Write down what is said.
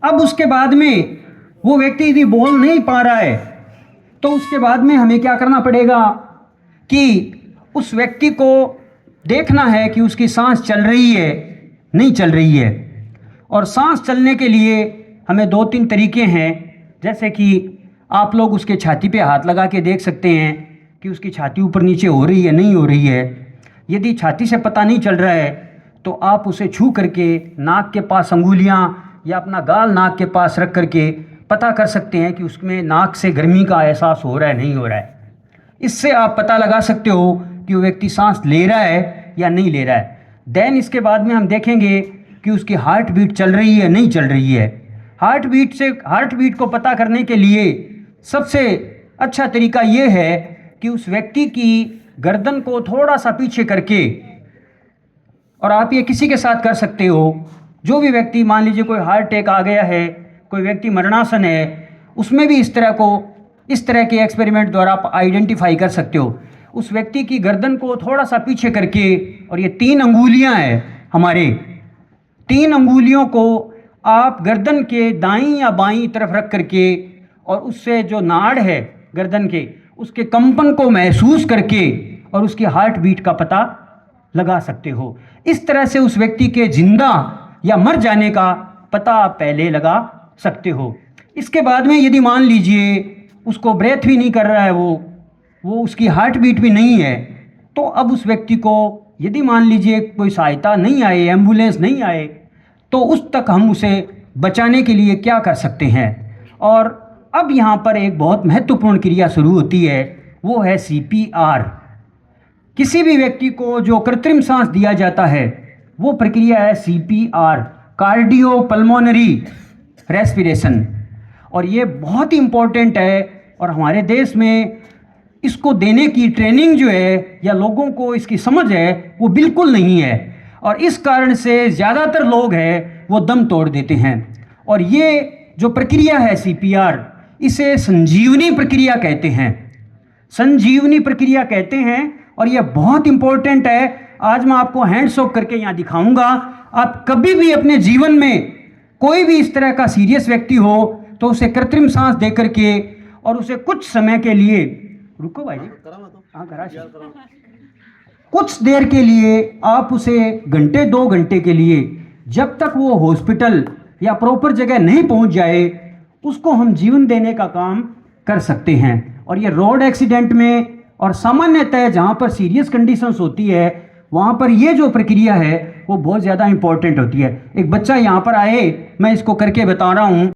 अब उसके बाद में वो व्यक्ति यदि बोल नहीं पा रहा है तो उसके बाद में हमें क्या करना पड़ेगा कि उस व्यक्ति को देखना है कि उसकी सांस चल रही है, नहीं चल रही है। और सांस चलने के लिए हमें 2-3 तरीके हैं, जैसे कि आप लोग उसके छाती पे हाथ लगा के देख सकते हैं कि उसकी छाती ऊपर नीचे हो रही है, नहीं हो रही है। यदि छाती से पता नहीं चल रहा है तो आप उसे छू करके नाक के पास अंगुलियां या अपना गाल नाक के पास रख करके पता कर सकते हैं कि उसमें नाक से गर्मी का एहसास हो रहा है, नहीं हो रहा है। इससे आप पता लगा सकते हो कि वो व्यक्ति सांस ले रहा है या नहीं ले रहा है। देन इसके बाद में हम देखेंगे कि उसकी हार्ट बीट चल रही है, नहीं चल रही है। हार्ट बीट को पता करने के लिए सबसे अच्छा तरीका ये है कि उस व्यक्ति की गर्दन को थोड़ा सा पीछे करके, और आप ये किसी के साथ कर सकते हो, जो भी व्यक्ति, मान लीजिए कोई हार्ट अटैक आ गया है, कोई व्यक्ति मरणासन है, उसमें भी इस तरह के एक्सपेरिमेंट द्वारा आप आइडेंटिफाई कर सकते हो। उस व्यक्ति की गर्दन को थोड़ा सा पीछे करके, और ये 3 अंगुलियां हैं हमारे, 3 अंगुलियों को आप गर्दन के दाईं या बाईं तरफ रख करके और उससे जो नाड़ है गर्दन के, उसके कंपन को महसूस करके और उसकी हार्ट बीट का पता लगा सकते हो। इस तरह से उस व्यक्ति के जिंदा या मर जाने का पता आप पहले लगा सकते हो। इसके बाद में यदि मान लीजिए उसको ब्रेथ भी नहीं कर रहा है, वो उसकी हार्ट बीट भी नहीं है, तो अब उस व्यक्ति को यदि मान लीजिए कोई सहायता नहीं आए, एम्बुलेंस नहीं आए, तो उस तक हम उसे बचाने के लिए क्या कर सकते हैं। और अब यहाँ पर एक बहुत महत्वपूर्ण क्रिया शुरू होती है, वो है CPR। किसी भी व्यक्ति को जो कृत्रिम सांस दिया जाता है वो प्रक्रिया है CPR, कार्डियो पल्मोनरी रेस्पिरेशन। और ये बहुत ही इम्पोर्टेंट है, और हमारे देश में इसको देने की ट्रेनिंग जो है या लोगों को इसकी समझ है वो बिल्कुल नहीं है, और इस कारण से ज़्यादातर लोग हैं वो दम तोड़ देते हैं। और ये जो प्रक्रिया है CPR, इसे संजीवनी प्रक्रिया कहते हैं, संजीवनी प्रक्रिया कहते हैं। और ये बहुत इंपॉर्टेंट है। आज मैं आपको हैंड्स ऑफ करके यहाँ दिखाऊंगा। आप कभी भी अपने जीवन में कोई भी इस तरह का सीरियस व्यक्ति हो तो उसे कृत्रिम सांस दे करके और उसे कुछ समय के लिए, रुको भाई जी, हाँ करा, कुछ देर के लिए आप उसे घंटे 2 घंटे के लिए, जब तक वो हॉस्पिटल या प्रॉपर जगह नहीं पहुंच जाए, उसको हम जीवन देने का काम कर सकते हैं। और ये रोड एक्सीडेंट में और सामान्यतः जहाँ पर सीरियस कंडीशंस होती है वहाँ पर ये जो प्रक्रिया है वो बहुत ज़्यादा इंपॉर्टेंट होती है। एक बच्चा यहाँ पर आए, मैं इसको करके बता रहा हूँ।